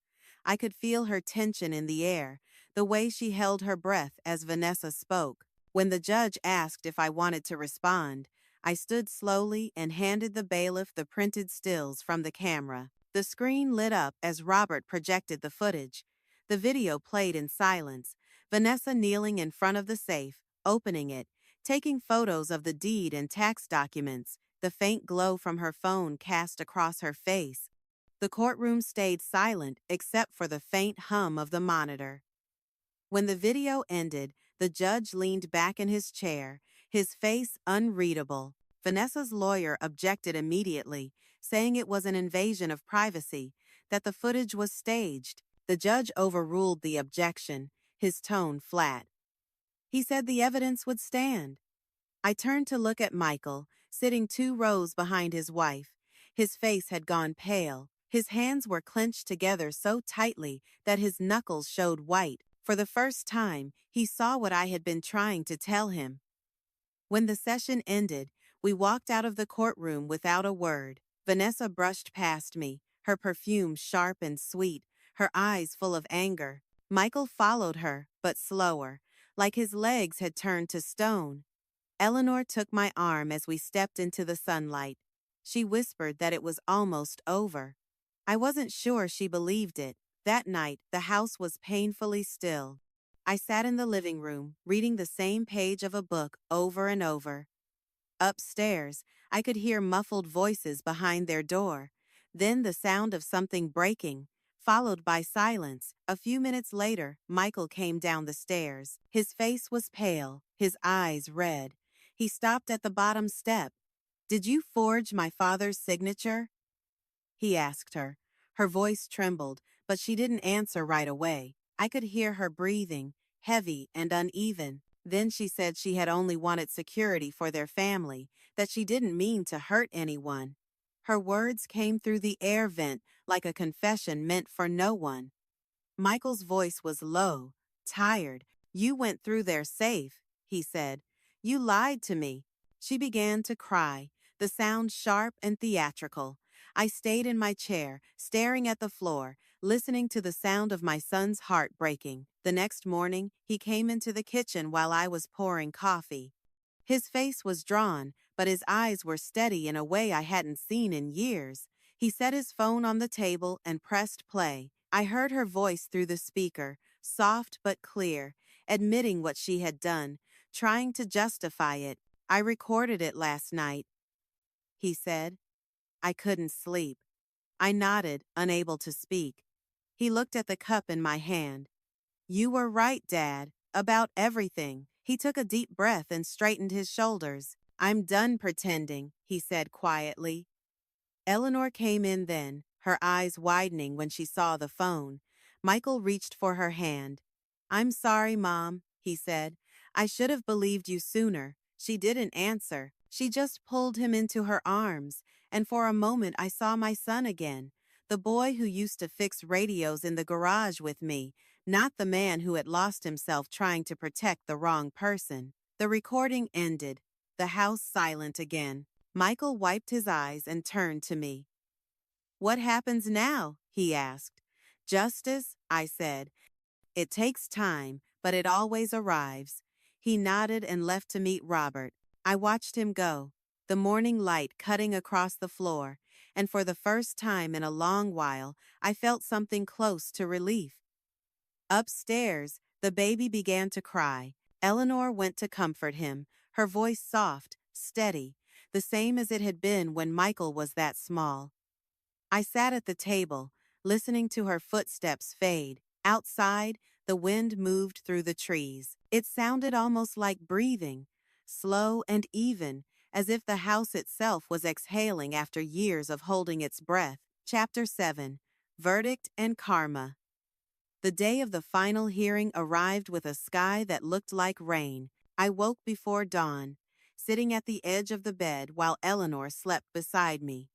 S1: I could feel her tension in the air, the way she held her breath as Vanessa spoke. When the judge asked if I wanted to respond, I stood slowly and handed the bailiff the printed stills from the camera. The screen lit up as Robert projected the footage. The video played in silence, Vanessa kneeling in front of the safe, opening it, taking photos of the deed and tax documents, the faint glow from her phone cast across her face. The courtroom stayed silent except for the faint hum of the monitor. When the video ended, the judge leaned back in his chair, his face unreadable. Vanessa's lawyer objected immediately, saying it was an invasion of privacy, that the footage was staged. The judge overruled the objection, his tone flat. He said the evidence would stand. I turned to look at Michael, sitting 2 rows behind his wife. His face had gone pale. His hands were clenched together so tightly that his knuckles showed white. For the first time, he saw what I had been trying to tell him. When the session ended, we walked out of the courtroom without a word. Vanessa brushed past me, her perfume sharp and sweet, her eyes full of anger. Michael followed her, but slower, like his legs had turned to stone. Eleanor took my arm as we stepped into the sunlight. She whispered that it was almost over. I wasn't sure she believed it. That night, the house was painfully still. I sat in the living room, reading the same page of a book over and over. Upstairs, I could hear muffled voices behind their door, then the sound of something breaking, followed by silence. A few minutes later, Michael came down the stairs. His face was pale, his eyes red. He stopped at the bottom step. "Did you forge my father's signature?" he asked her. Her voice trembled, but she didn't answer right away. I could hear her breathing, heavy and uneven. Then she said she had only wanted security for their family, that she didn't mean to hurt anyone. Her words came through the air vent like a confession meant for no one. Michael's voice was low, tired. "You went through there safe," he said. "You lied to me." She began to cry, the sound sharp and theatrical. I stayed in my chair, staring at the floor, listening to the sound of my son's heart breaking. The next morning, he came into the kitchen while I was pouring coffee. His face was drawn, but his eyes were steady in a way I hadn't seen in years. He set his phone on the table and pressed play. I heard her voice through the speaker, soft but clear, admitting what she had done, trying to justify it. "I recorded it last night," he said. I couldn't sleep. I nodded, unable to speak. He looked at the cup in my hand. "You were right, Dad, about everything." He took a deep breath and straightened his shoulders. "I'm done pretending," he said quietly. Eleanor came in then, her eyes widening when she saw the phone. Michael reached for her hand. "I'm sorry, Mom," he said. "I should have believed you sooner." She didn't answer. She just pulled him into her arms, and for a moment I saw my son again, the boy who used to fix radios in the garage with me, not the man who had lost himself trying to protect the wrong person. The recording ended, the house silent again. Michael wiped his eyes and turned to me. "What happens now?" he asked. "Justice," I said. "It takes time, but it always arrives." He nodded and left to meet Robert. I watched him go, the morning light cutting across the floor, and for the first time in a long while, I felt something close to relief. Upstairs, the baby began to cry. Eleanor went to comfort him, her voice soft, steady, the same as it had been when Michael was that small. I sat at the table, listening to her footsteps fade. Outside, the wind moved through the trees. It sounded almost like breathing, slow and even, as if the house itself was exhaling after years of holding its breath. Chapter 7: Verdict and Karma. The day of the final hearing arrived with a sky that looked like rain. I woke before dawn, sitting at the edge of the bed while Eleanor slept beside me.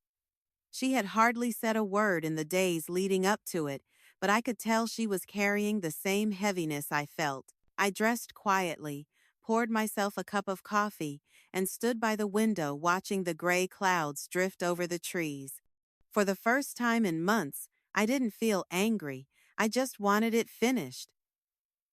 S1: She had hardly said a word in the days leading up to it, but I could tell she was carrying the same heaviness I felt. I dressed quietly, poured myself a cup of coffee, and stood by the window watching the gray clouds drift over the trees. For the first time in months, I didn't feel angry. I just wanted it finished.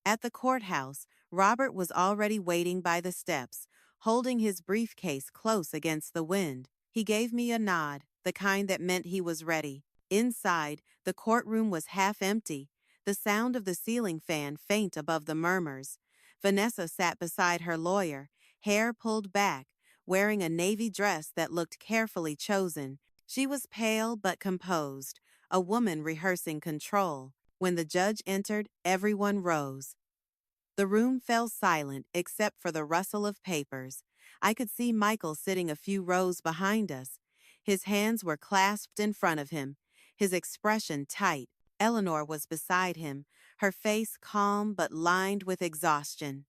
S1: At the courthouse, Robert was already waiting by the steps, holding his briefcase close against the wind. He gave me a nod, the kind that meant he was ready. Inside, the courtroom was half empty, the sound of the ceiling fan faint above the murmurs. Vanessa sat beside her lawyer, hair pulled back, wearing a navy dress that looked carefully chosen. She was pale but composed, a woman rehearsing control. When the judge entered, everyone rose. The room fell silent except for the rustle of papers. I could see Michael sitting a few rows behind us. His hands were clasped in front of him, his expression tight. Eleanor was beside him, her face calm but lined with exhaustion.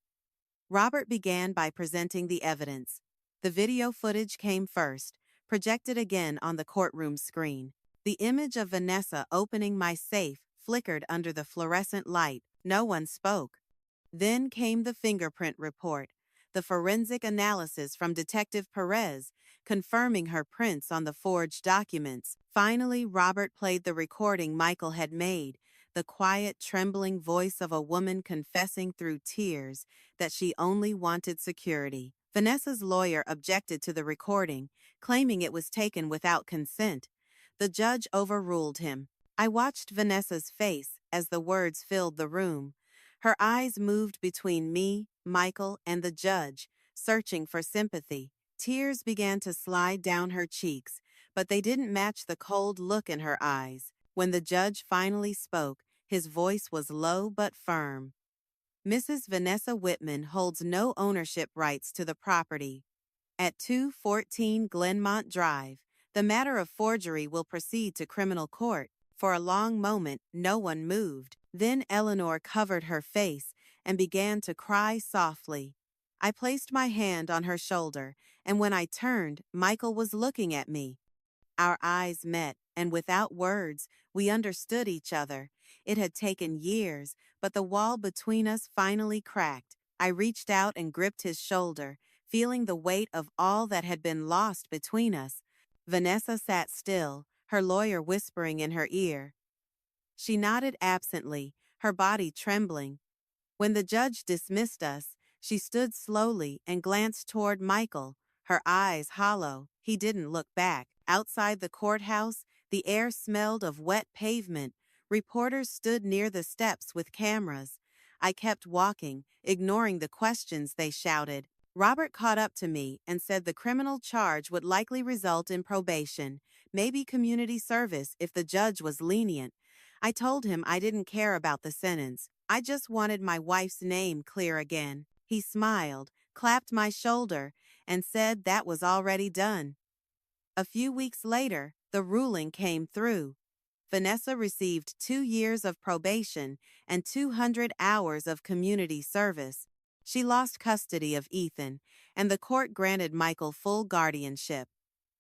S1: Robert began by presenting the evidence. The video footage came first, projected again on the courtroom screen. The image of Vanessa opening my safe flickered under the fluorescent light. No one spoke. Then came the fingerprint report, the forensic analysis from Detective Perez, confirming her prints on the forged documents. Finally, Robert played the recording Michael had made, the quiet, trembling voice of a woman confessing through tears that she only wanted security. Vanessa's lawyer objected to the recording, claiming it was taken without consent. The judge overruled him. I watched Vanessa's face as the words filled the room. Her eyes moved between me, Michael, and the judge, searching for sympathy. Tears began to slide down her cheeks, but they didn't match the cold look in her eyes. When the judge finally spoke, his voice was low but firm. "Mrs. Vanessa Whitman holds no ownership rights to the property at 214 Glenmont Drive. The matter of forgery will proceed to criminal court." For a long moment, no one moved. Then Eleanor covered her face, and began to cry softly. I placed my hand on her shoulder, and when I turned, Michael was looking at me. Our eyes met, and without words, we understood each other. It had taken years, but the wall between us finally cracked. I reached out and gripped his shoulder, feeling the weight of all that had been lost between us. Vanessa sat still, her lawyer whispering in her ear. She nodded absently, her body trembling. When the judge dismissed us, she stood slowly and glanced toward Michael, her eyes hollow. He didn't look back. Outside the courthouse, the air smelled of wet pavement. Reporters stood near the steps with cameras. I kept walking, ignoring the questions they shouted. Robert caught up to me and said the criminal charge would likely result in probation, maybe community service if the judge was lenient. I told him I didn't care about the sentence. I just wanted my wife's name clear again. He smiled, clapped my shoulder, and said that was already done. A few weeks later, the ruling came through. Vanessa received 2 years of probation and 200 hours of community service. She lost custody of Ethan, and the court granted Michael full guardianship.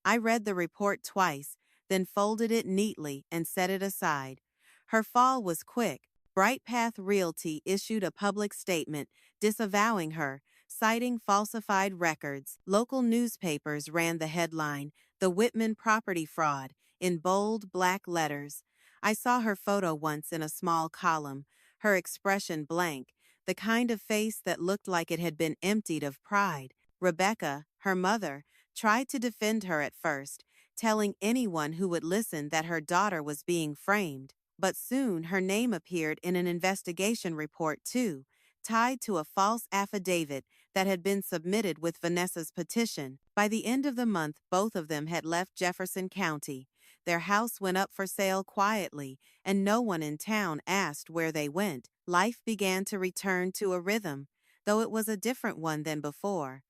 S1: I read the report twice, then folded it neatly and set it aside. Her fall was quick. Bright Path Realty issued a public statement disavowing her, citing falsified records. Local newspapers ran the headline, "The Whitman Property Fraud," in bold black letters. I saw her photo once in a small column, her expression blank, the kind of face that looked like it had been emptied of pride. Rebecca, her mother, tried to defend her at first, telling anyone who would listen that her daughter was being framed. But soon her name appeared in an investigation report too, tied to a false affidavit that had been submitted with Vanessa's petition. By the end of the month, both of them had left Jefferson County. Their house went up for sale quietly, and no one in town asked where they went. Life began to return to a rhythm, though it was a different one than before.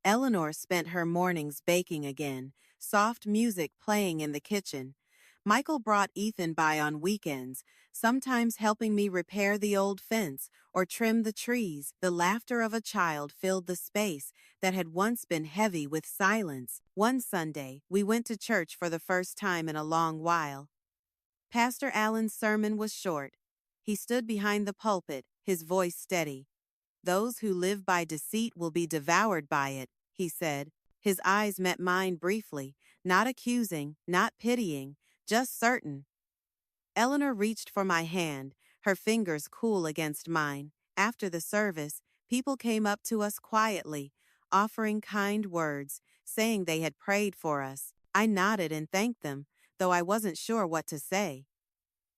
S1: Eleanor spent her mornings baking again, soft music playing in the kitchen. Michael brought Ethan by on weekends, sometimes helping me repair the old fence or trim the trees. The laughter of a child filled the space that had once been heavy with silence. One Sunday, we went to church for the first time in a long while. Pastor Allen's sermon was short. He stood behind the pulpit, his voice steady. "Those who live by deceit will be devoured by it," he said. His eyes met mine briefly, not accusing, not pitying, just certain. Eleanor reached for my hand, her fingers cool against mine. After the service, people came up to us quietly, offering kind words, saying they had prayed for us. I nodded and thanked them, though I wasn't sure what to say.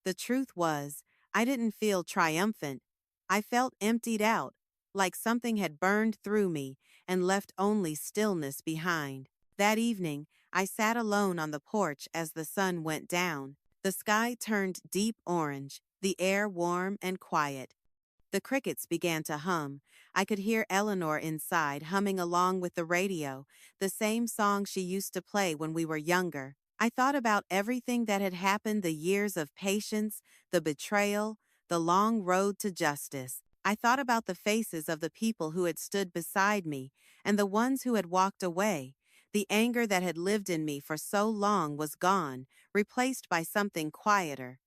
S1: The truth was, I didn't feel triumphant. I felt emptied out, like something had burned through me and left only stillness behind. That evening, I sat alone on the porch as the sun went down. The sky turned deep orange, the air warm and quiet. The crickets began to hum. I could hear Eleanor inside humming along with the radio, the same song she used to play when we were younger. I thought about everything that had happened, the years of patience, the betrayal, the long road to justice. I thought about the faces of the people who had stood beside me and the ones who had walked away. The anger that had lived in me for so long was gone, replaced by something quieter.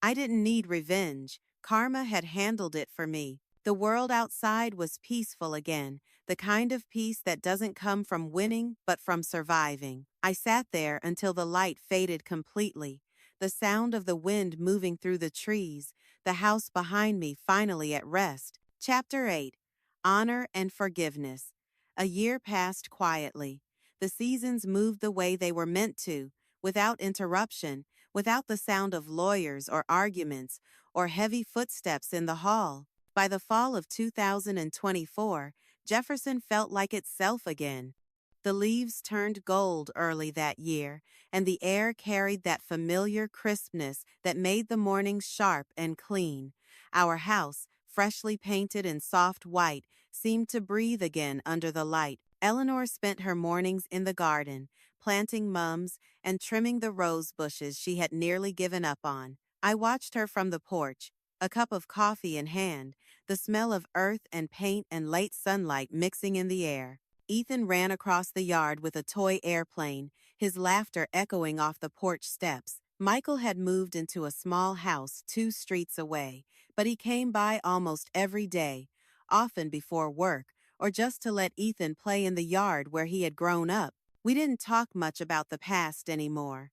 S1: I didn't need revenge. Karma had handled it for me. The world outside was peaceful again, the kind of peace that doesn't come from winning but from surviving. I sat there until the light faded completely, the sound of the wind moving through the trees, the house behind me finally at rest. Chapter 8. Honor and Forgiveness. A year passed quietly. The seasons moved the way they were meant to, without interruption, without the sound of lawyers or arguments, or heavy footsteps in the hall. By the fall of 2024, Jefferson felt like itself again. The leaves turned gold early that year, and the air carried that familiar crispness that made the mornings sharp and clean. Our house, freshly painted in soft white, seemed to breathe again under the light. Eleanor spent her mornings in the garden, planting mums and trimming the rose bushes she had nearly given up on. I watched her from the porch, a cup of coffee in hand, the smell of earth and paint and late sunlight mixing in the air. Ethan ran across the yard with a toy airplane, his laughter echoing off the porch steps. Michael had moved into a small house 2 streets away, but he came by almost every day, often before work, or just to let Ethan play in the yard where he had grown up. We didn't talk much about the past anymore.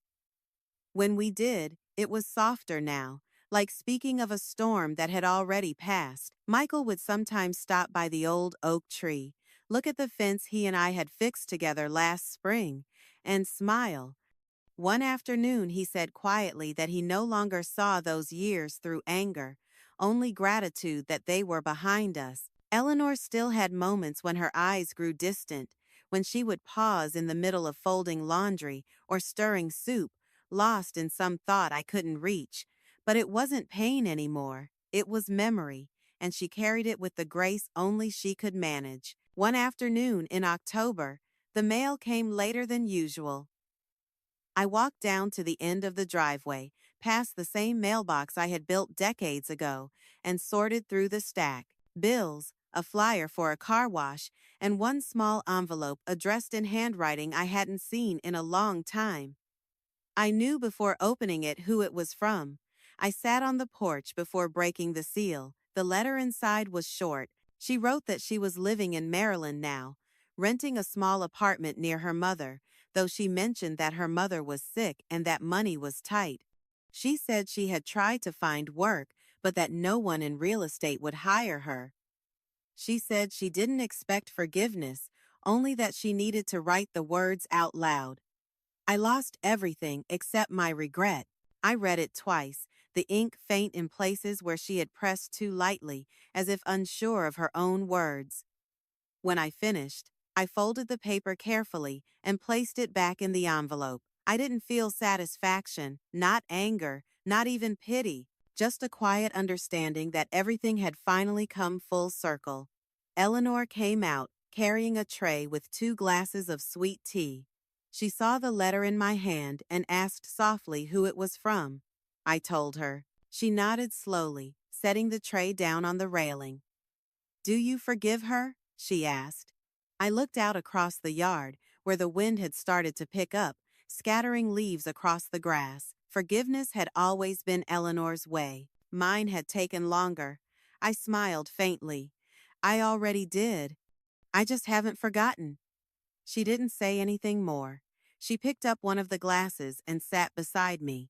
S1: When we did, it was softer now, like speaking of a storm that had already passed. Michael would sometimes stop by the old oak tree, look at the fence he and I had fixed together last spring, and smile. One afternoon he said quietly that he no longer saw those years through anger, only gratitude that they were behind us. Eleanor still had moments when her eyes grew distant, when she would pause in the middle of folding laundry or stirring soup, lost in some thought I couldn't reach. But it wasn't pain anymore, it was memory, and she carried it with the grace only she could manage. One afternoon in October, the mail came later than usual. I walked down to the end of the driveway, past the same mailbox I had built decades ago, and sorted through the stack. Bills, a flyer for a car wash, and one small envelope addressed in handwriting I hadn't seen in a long time. I knew before opening it who it was from. I sat on the porch before breaking the seal. The letter inside was short. She wrote that she was living in Maryland now, renting a small apartment near her mother, though she mentioned that her mother was sick and that money was tight. She said she had tried to find work, but that no one in real estate would hire her. She said she didn't expect forgiveness, only that she needed to write the words out loud. I lost everything except my regret. I read it twice, the ink faint in places where she had pressed too lightly, as if unsure of her own words. When I finished, I folded the paper carefully and placed it back in the envelope. I didn't feel satisfaction, not anger, not even pity, just a quiet understanding that everything had finally come full circle. Eleanor came out, carrying a tray with 2 glasses of sweet tea. She saw the letter in my hand and asked softly who it was from. I told her. She nodded slowly, setting the tray down on the railing. "Do you forgive her?" she asked. I looked out across the yard, where the wind had started to pick up, scattering leaves across the grass. Forgiveness had always been Eleanor's way. Mine had taken longer. I smiled faintly. I already did. I just haven't forgotten. She didn't say anything more. She picked up one of the glasses and sat beside me.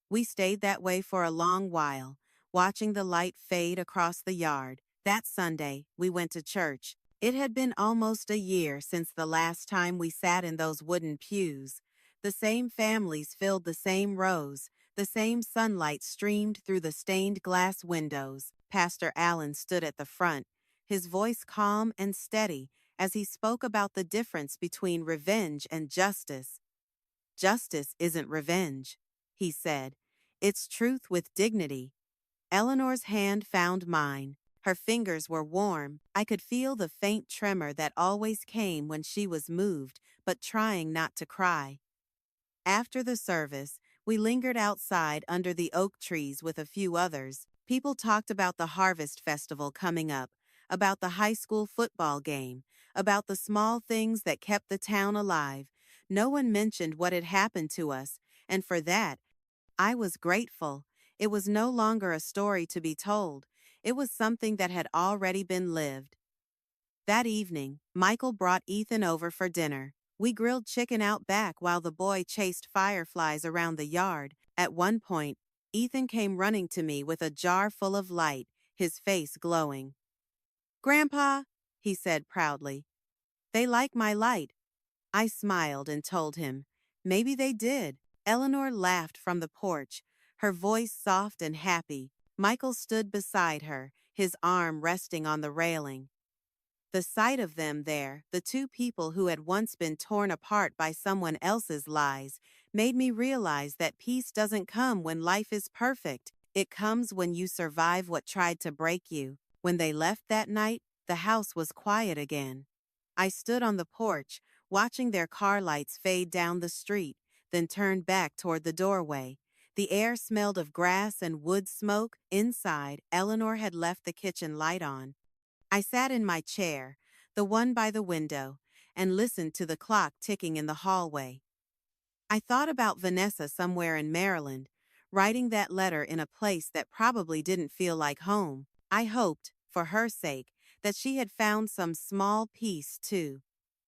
S1: We stayed that way for a long while, watching the light fade across the yard. That Sunday, we went to church. It had been almost a year since the last time we sat in those wooden pews. The same families filled the same rows. The same sunlight streamed through the stained glass windows. Pastor Allen stood at the front, his voice calm and steady, as he spoke about the difference between revenge and justice. "Justice isn't revenge," he said. "It's truth with dignity." Eleanor's hand found mine. Her fingers were warm. I could feel the faint tremor that always came when she was moved, but trying not to cry. After the service, we lingered outside under the oak trees with a few others. People talked about the harvest festival coming up, about the high school football game, about the small things that kept the town alive. No one mentioned what had happened to us, and for that, I was grateful. It was no longer a story to be told. It was something that had already been lived. That evening, Michael brought Ethan over for dinner. We grilled chicken out back while the boy chased fireflies around the yard. At one point, Ethan came running to me with a jar full of light, his face glowing. "Grandpa," he said proudly, "they like my light." I smiled and told him, "Maybe they did." Eleanor laughed from the porch, her voice soft and happy. Michael stood beside her, his arm resting on the railing. The sight of them there, the 2 people who had once been torn apart by someone else's lies, made me realize that peace doesn't come when life is perfect. It comes when you survive what tried to break you. When they left that night, the house was quiet again. I stood on the porch, watching their car lights fade down the street, then turned back toward the doorway. The air smelled of grass and wood smoke. Inside, Eleanor had left the kitchen light on. I sat in my chair, the one by the window, and listened to the clock ticking in the hallway. I thought about Vanessa somewhere in Maryland, writing that letter in a place that probably didn't feel like home. I hoped, for her sake, that she had found some small peace too.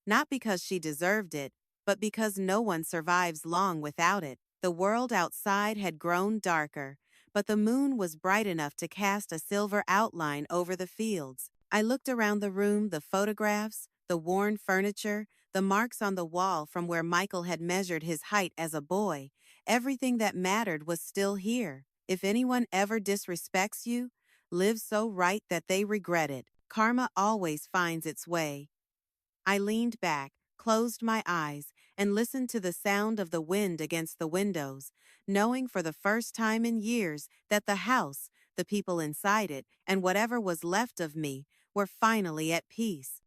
S1: Not because she deserved it, but because no one survives long without it. The world outside had grown darker, but the moon was bright enough to cast a silver outline over the fields. I looked around the room, the photographs, the worn furniture, the marks on the wall from where Michael had measured his height as a boy. Everything that mattered was still here. If anyone ever disrespects you, live so right that they regret it. Karma always finds its way. I leaned back, closed my eyes, and listened to the sound of the wind against the windows, knowing for the first time in years that the house, the people inside it, and whatever was left of me were finally at peace.